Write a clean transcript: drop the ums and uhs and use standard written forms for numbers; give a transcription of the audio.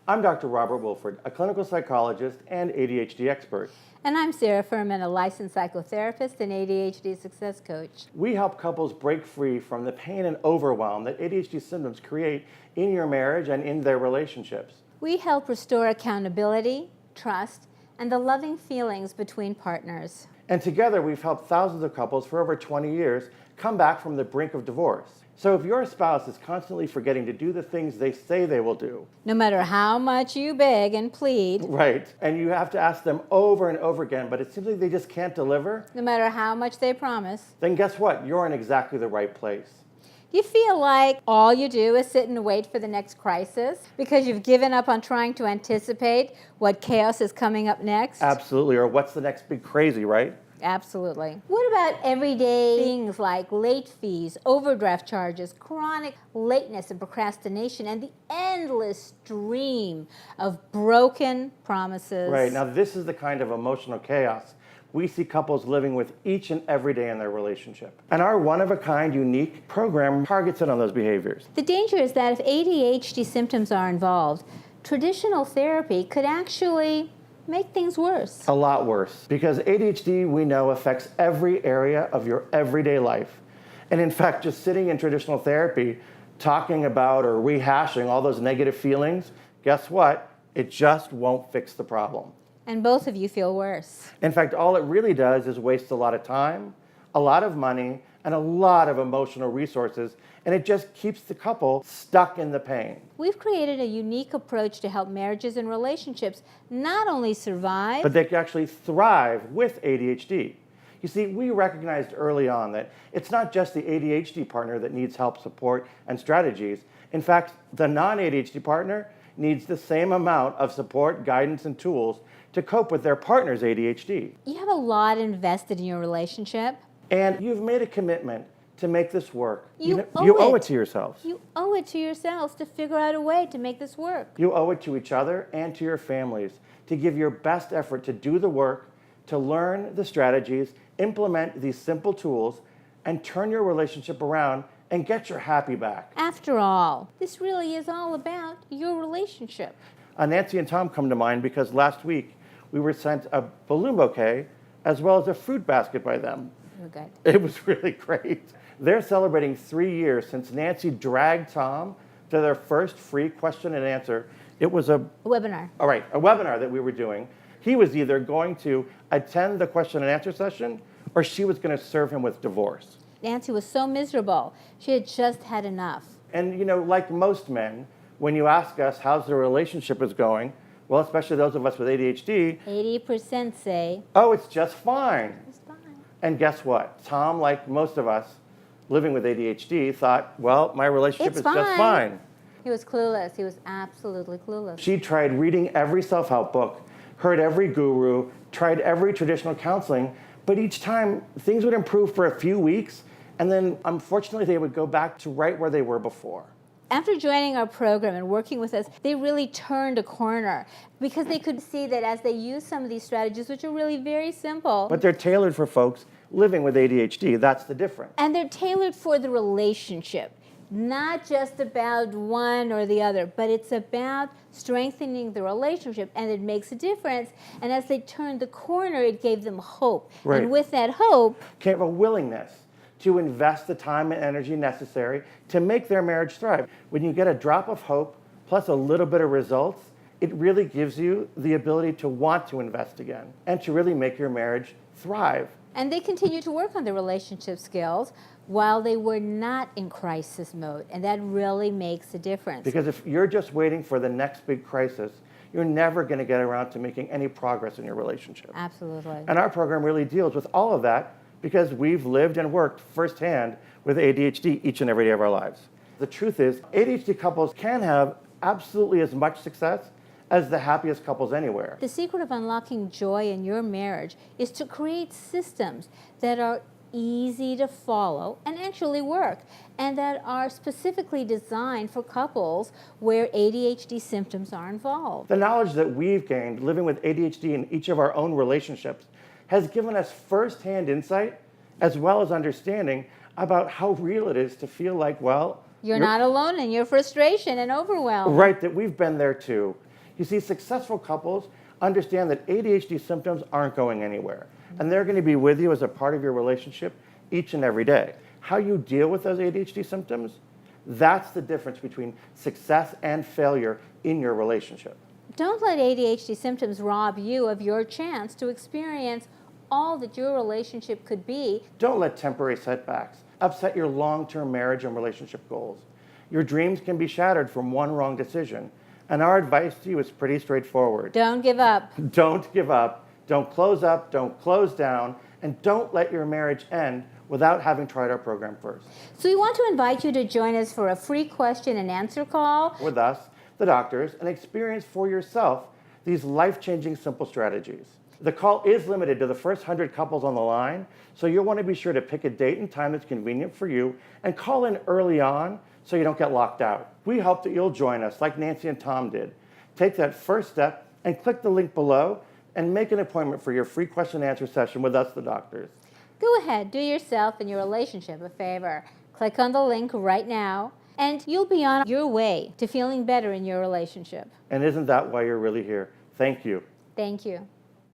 I'm Dr. Robert Wilford, a clinical psychologist and ADHD expert. And I'm Sarah Furman, a licensed psychotherapist and ADHD success coach. We help couples break free from the pain and overwhelm that ADHD symptoms create in your marriage and in their relationships. We help restore accountability, trust, and the loving feelings between partners. And together we've helped thousands of couples for over 20 years come back from the brink of divorce. So if your spouse is constantly forgetting to do the things they say they will do, No matter how much you beg and plead, right, and you have to ask them over and over again, but it seems like they just can't deliver, no matter how much they promise, then guess what? You're in exactly the right place. you feel like all you do is sit and wait for the next crisis because you've given up on trying to anticipate what chaos is coming up next? Absolutely, or what's the next big crazy, right? Absolutely. What about everyday things like late fees, overdraft charges, chronic lateness and procrastination, and the endless stream of broken promises? Right, now this is the kind of emotional chaos we see couples living with each and every day in their relationship. And our one-of-a-kind, unique program targets in on those behaviors. The danger is that if ADHD symptoms are involved, traditional therapy could actually make things worse. A lot worse, because ADHD, we know, affects every area of your everyday life. And in fact, just sitting in traditional therapy, talking about or rehashing all those negative feelings, guess what? It just won't fix the problem. And both of you feel worse. In fact, all it really does is waste a lot of time, a lot of money, and a lot of emotional resources, and it just keeps the couple stuck in the pain. We've created a unique approach to help marriages and relationships not only survive, But they can actually thrive with ADHD. You see, we recognized early on that it's not just the ADHD partner that needs help, support, and strategies. In fact, the non-ADHD partner needs the same amount of support, guidance, and tools to cope with their partner's ADHD. you have a lot invested in your relationship. And you've made a commitment to make this work. You owe owe it to yourselves. You owe it to yourselves to figure out a way to make this work. You owe it to each other and to your families to give your best effort to do the work, to learn the strategies, implement these simple tools, and turn your relationship around and get your happy back. After all, this really is all about your relationship. Nancy and Tom come to mind because last week we were sent a balloon bouquet as well as a fruit basket by them. We're good. It was really great. They're celebrating 3 years since Nancy dragged Tom to their first free question and answer. It was a Webinar. webinar that we were doing. He was either going to attend the question and answer session or she was going to serve him with divorce. Nancy was so miserable. She had just had enough. And you know, like most men, when you ask us how's the relationship is going, well, especially those of us with ADHD, 80% say, oh, it's just fine. it's fine. And guess what? Tom, like most of us living with ADHD, thought, well, my relationship It's is just fine. fine. He was clueless. He was absolutely clueless. She tried reading every self-help book, heard every guru, tried every traditional counseling, but each time things would improve for a few weeks, and then unfortunately they would go back to right where they were before. After joining our program and working with us, they really turned a corner because they could see that as they use some of these strategies, which are really very simple, But they're tailored for folks living with ADHD. That's the difference. and they're tailored for the relationship, not just about one or the other, but it's about strengthening the relationship, and it makes a difference. And as they turned the corner, it gave them hope. Right. And with that hope, Came a willingness to invest the time and energy necessary to make their marriage thrive. When you get a drop of hope plus a little bit of results, it really gives you the ability to want to invest again and to really make your marriage thrive. and they continued to work on their relationship skills while they were not in crisis mode. And that really makes a difference. Because if you're just waiting for the next big crisis, you're never going to get around to making any progress in your relationship. Absolutely. And our program really deals with all of that because we've lived and worked firsthand with ADHD each and every day of our lives. The truth is, ADHD couples can have absolutely as much success as the happiest couples anywhere. The secret of unlocking joy in your marriage is to create systems that are easy to follow and actually work, and that are specifically designed for couples where ADHD symptoms are involved. The knowledge that we've gained living with ADHD in each of our own relationships has given us firsthand insight as well as understanding about how real it is to feel like, well, You're not alone in your frustration and overwhelm. right, that we've been there too. You see, successful couples understand that ADHD symptoms aren't going anywhere, and they're going to be with you as a part of your relationship each and every day. How you deal with those ADHD symptoms, that's the difference between success and failure in your relationship. Don't let ADHD symptoms rob you of your chance to experience all that your relationship could be. Don't let temporary setbacks upset your long-term marriage and relationship goals. Your dreams can be shattered from one wrong decision, and our advice to you is pretty straightforward. Don't give up. Don't give up, don't close down, and don't let your marriage end without having tried our program first. So we want to invite you to join us for a free question and answer call. With us, the doctors, and experience for yourself these life-changing simple strategies. The call is limited to the first 100 couples on the line, so you'll want to be sure to pick a date and time that's convenient for you and call in early on so you don't get locked out. We hope that you'll join us like Nancy and Tom did. Take that first step and click the link below and make an appointment for your free question and answer session with us, the doctors. Go ahead, do yourself and your relationship a favor. Click on the link right now, and you'll be on your way to feeling better in your relationship. And isn't that why you're really here? Thank you. Thank you.